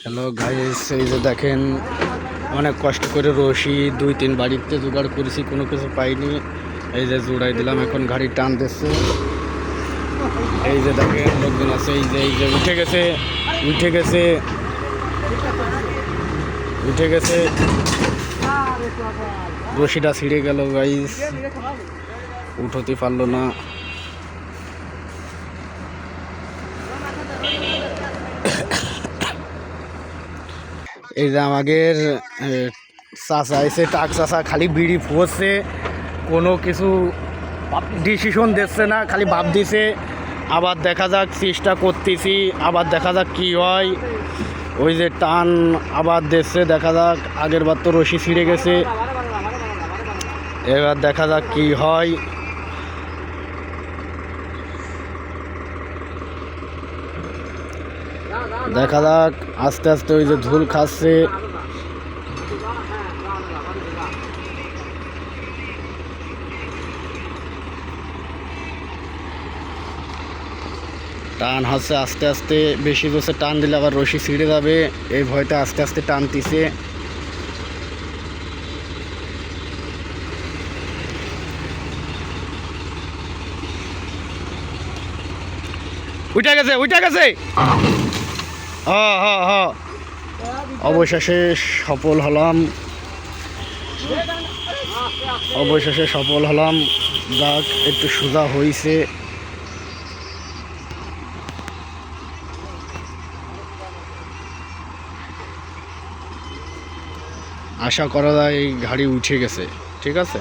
Hello guys, এই যে দেখেন অনেক কষ্ট করে রশি 2-3 বাড়িতে জোগাড় করেছি, কোনো কিছু পাইনি। এই যে জোড়াই দিলাম, এখন গাড়ি টান দিচ্ছে। এই যে দেখেন লোকজন আছে, এই যে উঠে গেছে উঠে গেছে উঠে গেছে রশিটা ছিঁড়ে গেল গাইস, উঠতে পারলো না। এই যে আমাদের চাষা এসে টাক চাষা খালি বিড়ি ফুয়েছে, কোনো কিছু ডিসিশন দিচ্ছে না, খালি ভাব দিছে। আবার দেখা যাক, চেষ্টা করতেছি, আবার দেখা যাক কি হয়। ওই যে টান আবার দিচ্ছে, দেখা যাক। আগের বার তো রশি ছিঁড়ে গেছে, এবার দেখা যাক কি হয়। দেখা যাক, আস্তে আস্তে ওই যে ধুল খাচ্ছে। টান হচ্ছে আস্তে আস্তে, বেশি জোরে টান দিলে আবার রশি ছিঁড়ে যাবে, এই ভয়তে আস্তে আস্তে টানতিছে। উঠে গেছে অবশেষে সফল হলাম, যাক একটু সোজা হয়েছে। আশা করা যায় এই গাড়ি উঠে গেছে। ঠিক আছে।